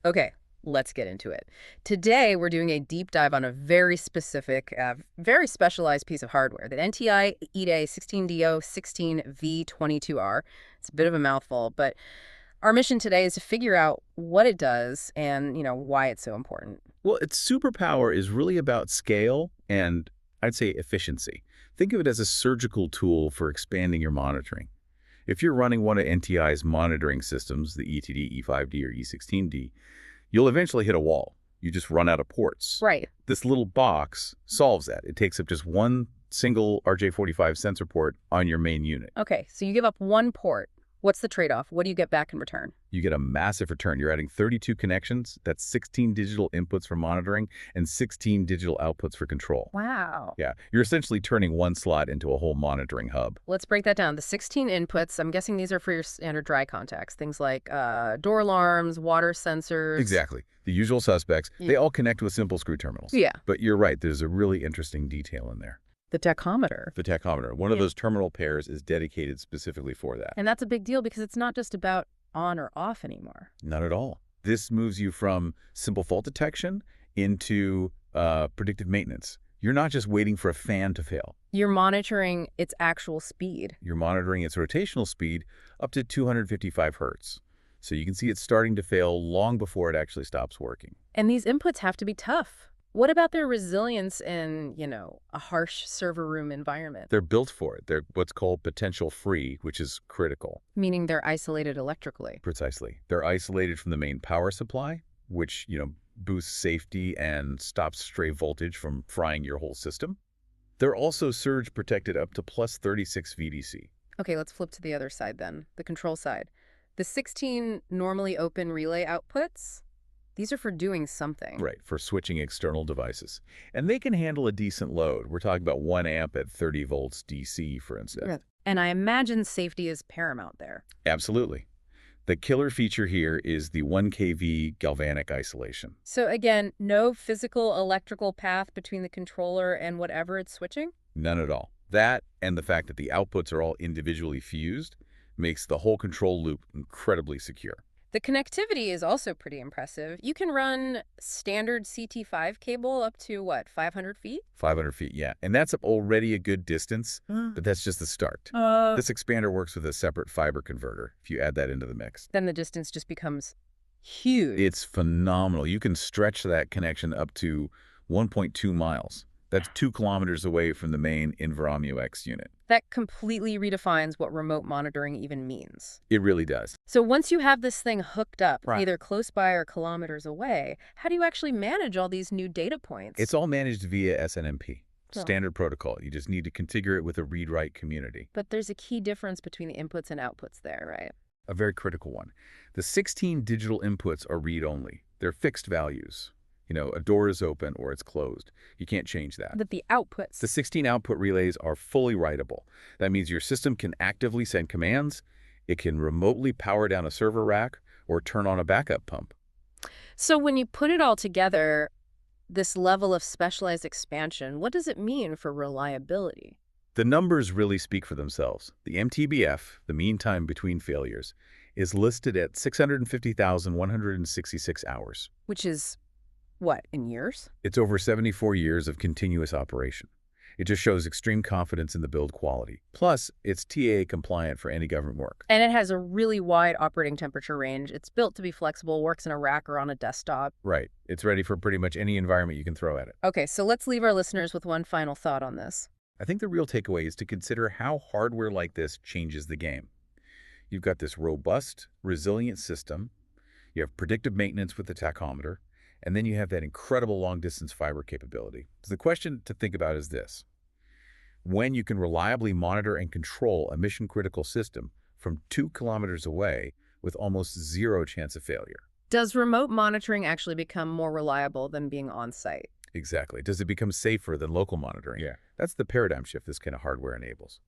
Okay, let's get into it. Today, we're doing a deep dive on a very specific, very specialized piece of hardware, the NTI E-DI16DOR16-V22R. It's a bit of a mouthful, but our mission today is to figure out what it does and, why it's so important. Well, its superpower is really about scale and, I'd say, efficiency. Think of it as a surgical tool for expanding your monitoring. If you're running one of NTI's monitoring systems, the ETD, E5D, or E16D, you'll eventually hit a wall. You just run out of ports. Right. This little box solves that. It takes up just one single RJ45 sensor port on your main unit. Okay, so you give up one port. What's the trade-off? What do you get back in return? You get a massive return. You're adding 32 connections. That's 16 digital inputs for monitoring and 16 digital outputs for control. Wow. Yeah, you're essentially turning one slot into a whole monitoring hub. Let's break that down. The 16 inputs, I'm guessing these are for your standard dry contacts, things like door alarms, water sensors. Exactly. The usual suspects. Yeah. They all connect with simple screw terminals. Yeah. But you're right. There's a really interesting detail in there. The tachometer. The tachometer. One of those terminal pairs is dedicated specifically for that. And that's a big deal because it's not just about on or off anymore. Not at all. This moves you from simple fault detection into predictive maintenance. You're not just waiting for a fan to fail. You're monitoring its actual speed. You're monitoring its rotational speed up to 255 hertz. So you can see it starting to fail long before it actually stops working. And these inputs have to be tough. What about their resilience in, a harsh server room environment? They're built for it. They're what's called potential free, which is critical. Meaning they're isolated electrically. Precisely. They're isolated from the main power supply, which, boosts safety and stops stray voltage from frying your whole system. They're also surge protected up to plus 36 VDC. Okay, let's flip to the other side then, the control side. The 16 normally open relay outputs, these are for doing something. Right, for switching external devices. And they can handle a decent load. We're talking about 1 amp at 30 volts DC, for instance. Yeah. And I imagine safety is paramount there. Absolutely. The killer feature here is the 1 kV galvanic isolation. So again, no physical electrical path between the controller and whatever it's switching? None at all. That and the fact that the outputs are all individually fused makes the whole control loop incredibly secure. The connectivity is also pretty impressive. You can run standard CT5 cable up to, 500 feet? 500 feet, yeah. And that's already a good distance, but that's just the start. This expander works with a separate fiber converter, if you add that into the mix. Then the distance just becomes huge. It's phenomenal. You can stretch that connection up to 1.2 miles. That's 2 kilometers away from the main ENVIROMUX unit. That completely redefines what remote monitoring even means. It really does. So once you have this thing hooked up, Right. either close by or kilometers away, how do you actually manage all these new data points? It's all managed via SNMP, Oh. standard protocol. You just need to configure it with a read-write community. But there's a key difference between the inputs and outputs there, right? A very critical one. The 16 digital inputs are read-only. They're fixed values. A door is open or it's closed. You can't change that. But the outputs. The 16 output relays are fully writable. That means your system can actively send commands, it can remotely power down a server rack, or turn on a backup pump. So when you put it all together, this level of specialized expansion, what does it mean for reliability? The numbers really speak for themselves. The MTBF, the mean time between failures, is listed at 650,166 hours. Which is, what, in years? It's over 74 years of continuous operation. It just shows extreme confidence in the build quality. Plus, it's TAA compliant for any government work. And it has a really wide operating temperature range. It's built to be flexible, works in a rack or on a desktop. Right. It's ready for pretty much any environment you can throw at it. Okay, so let's leave our listeners with one final thought on this. I think the real takeaway is to consider how hardware like this changes the game. You've got this robust, resilient system. You have predictive maintenance with the tachometer. And then you have that incredible long-distance fiber capability. So the question to think about is this. When you can reliably monitor and control a mission-critical system from 2 kilometers away with almost zero chance of failure. Does remote monitoring actually become more reliable than being on-site? Exactly. Does it become safer than local monitoring? Yeah. That's the paradigm shift this kind of hardware enables.